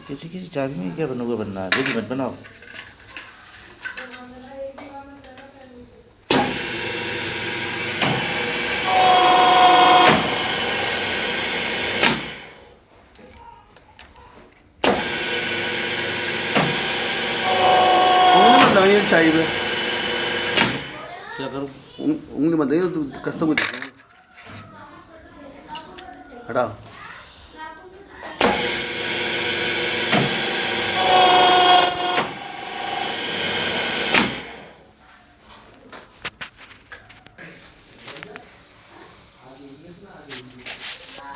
किसी किसी चाबी में क्या बनोगे बनना है, बेटी मत बनाओ। उंगली मत लगाइए चाय पे। क्या करूँ? उंगली मत लगाइए, तो कसता कुछ हटाओ।